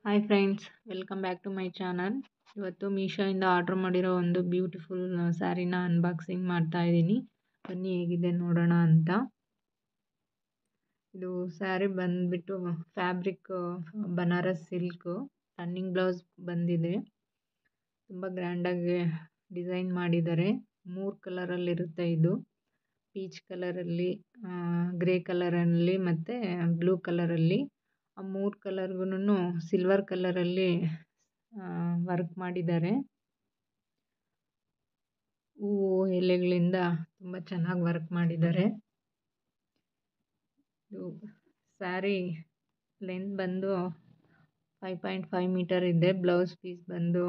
Hi friends, welcome back to my channel. ಇವತ್ತು ಮೀಶೋಯಿಂದ order ಮಾಡಿರೋ ಒಂದು ಬ್ಯೂಟಿಫುಲ್ ಸ್ಯಾರಿನ ಅನ್ಬಾಕ್ಸಿಂಗ್ ಮಾಡ್ತಾ ಇದ್ದೀನಿ. ಬನ್ನಿ ಹೇಗಿದೆ ನೋಡೋಣ ಅಂತ. ಇದು ಸ್ಯಾರಿ ಬಂದುಬಿಟ್ಟು fabric Banaras silk, running blouse ಬಂದಿದೆ. ತುಂಬ ಗ್ರ್ಯಾಂಡಾಗಿ ಡಿಸೈನ್ ಮಾಡಿದ್ದಾರೆ. 3 ಕಲರಲ್ಲಿರುತ್ತೆ ಇದು. ಪೀಚ್ ಕಲರಲ್ಲಿ, ಗ್ರೇ ಕಲರಲ್ಲಿ ಮತ್ತು ಬ್ಲೂ ಕಲರಲ್ಲಿ. ಆ 3 ಕಲರ್ಗೂ ಸಿಲ್ವರ್ ಕಲರಲ್ಲಿ ವರ್ಕ್ ಮಾಡಿದ್ದಾರೆ. ಹೂವು ಎಲೆಗಳಿಂದ ತುಂಬ ಚೆನ್ನಾಗಿ ವರ್ಕ್ ಮಾಡಿದ್ದಾರೆ. ಇದು ಸ್ಯಾರಿ ಲೆಂತ್ ಬಂದು 5.5 ಮೀಟರ್ ಇದೆ. ಬ್ಲೌಸ್ ಪೀಸ್ ಬಂದು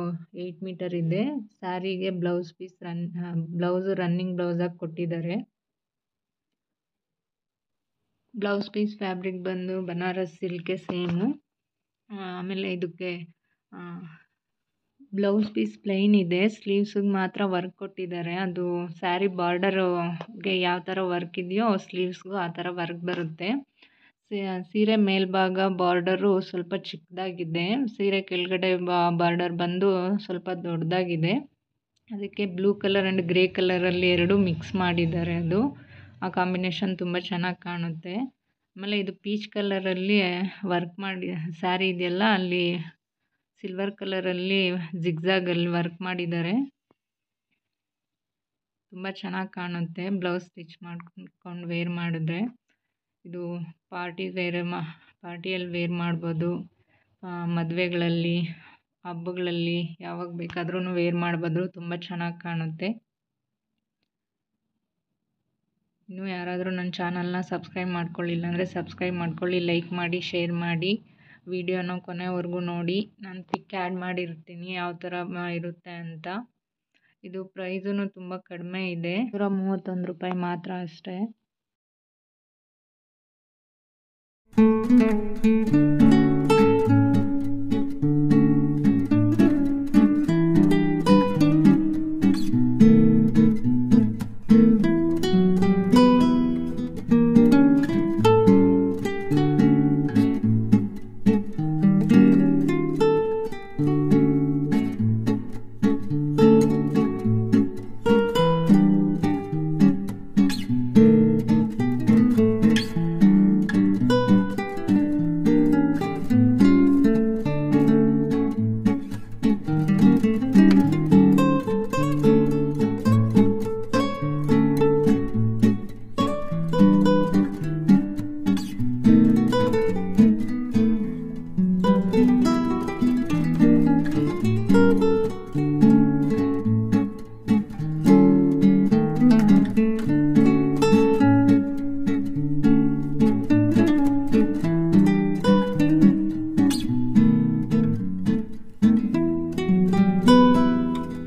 8 ಮೀಟರ್ ಇದೆ. ಸ್ಯಾರಿಗೆ ಬ್ಲೌಸ್ ರನ್ನಿಂಗ್ ಬ್ಲೌಸಾಗಿ ಕೊಟ್ಟಿದ್ದಾರೆ. ಬ್ಲೌಸ್ ಪೀಸ್ ಫ್ಯಾಬ್ರಿಕ್ ಬಂದು ಬನಾರಸ್ ಸಿಲ್ಕೆ ಸೇಮು. ಆಮೇಲೆ ಇದಕ್ಕೆ ಬ್ಲೌಸ್ ಪೀಸ್ ಪ್ಲೈನ್ ಇದೆ. ಸ್ಲೀವ್ಸಿಗೆ ಮಾತ್ರ ವರ್ಕ್ ಕೊಟ್ಟಿದ್ದಾರೆ. ಅದು ಸ್ಯಾರಿ ಬಾರ್ಡರ್ಗೆ ಯಾವ ಥರ ವರ್ಕ್ ಇದೆಯೋ ಸ್ಲೀವ್ಸ್ಗೂ ಆ ಥರ ವರ್ಕ್ ಬರುತ್ತೆ. ಸೀರೆ ಮೇಲ್ಭಾಗ ಬಾರ್ಡರು ಸ್ವಲ್ಪ ಚಿಕ್ಕದಾಗಿದೆ. ಸೀರೆ ಕೆಳಗಡೆ ಬಾರ್ಡರ್ ಬಂದು ಸ್ವಲ್ಪ ದೊಡ್ಡದಾಗಿದೆ. ಅದಕ್ಕೆ ಬ್ಲೂ ಕಲರ್ ಆ್ಯಂಡ್ ಗ್ರೇ ಕಲರಲ್ಲಿ ಎರಡು ಮಿಕ್ಸ್ ಮಾಡಿದ್ದಾರೆ. ಅದು ಆ ಕಾಂಬಿನೇಷನ್ ತುಂಬ ಚೆನ್ನಾಗಿ ಕಾಣುತ್ತೆ. ಆಮೇಲೆ ಇದು ಪೀಚ್ ಕಲರಲ್ಲಿ ವರ್ಕ್ ಮಾಡಿ ಸ್ಯಾರಿ ಇದೆಯಲ್ಲ, ಅಲ್ಲಿ ಸಿಲ್ವರ್ ಕಲರಲ್ಲಿ ಜಿಗ್ಜಾಗಲ್ಲಿ ವರ್ಕ್ ಮಾಡಿದ್ದಾರೆ. ತುಂಬ ಚೆನ್ನಾಗಿ ಕಾಣುತ್ತೆ ಬ್ಲೌಸ್ ಸ್ಟಿಚ್ ಮಾಡ್ಕೊಂಡು ವೇರ್ ಮಾಡಿದ್ರೆ. ಇದು ಪಾರ್ಟಿಯಲ್ಲಿ ವೇರ್ ಮಾಡ್ಬೋದು. ಮದುವೆಗಳಲ್ಲಿ, ಹಬ್ಬಗಳಲ್ಲಿ ಯಾವಾಗ ಬೇಕಾದ್ರೂ ವೇರ್ ಮಾಡ್ಬೋದು. ತುಂಬ ಚೆನ್ನಾಗಿ ಕಾಣುತ್ತೆ. ಇನ್ನೂ ಯಾರಾದರೂ ನನ್ನ ಚಾನಲ್ನ ಸಬ್ಸ್ಕ್ರೈಬ್ ಮಾಡ್ಕೊಳ್ಳಿಲ್ಲ ಅಂದರೆ ಸಬ್ಸ್ಕ್ರೈಬ್ ಮಾಡ್ಕೊಳ್ಳಿ, ಲೈಕ್ ಮಾಡಿ, ಶೇರ್ ಮಾಡಿ. ವಿಡಿಯೋನ ಕೊನೆವರೆಗೂ ನೋಡಿ. ನಾನು ಪಿಕ್ ಆ್ಯಡ್ ಮಾಡಿರ್ತೀನಿ ಯಾವ ಥರ ಇರುತ್ತೆ ಅಂತ. ಇದು ಪ್ರೈಸೂ ತುಂಬ ಕಡಿಮೆ ಇದೆ, ₹131 ಮಾತ್ರ ಅಷ್ಟೇ.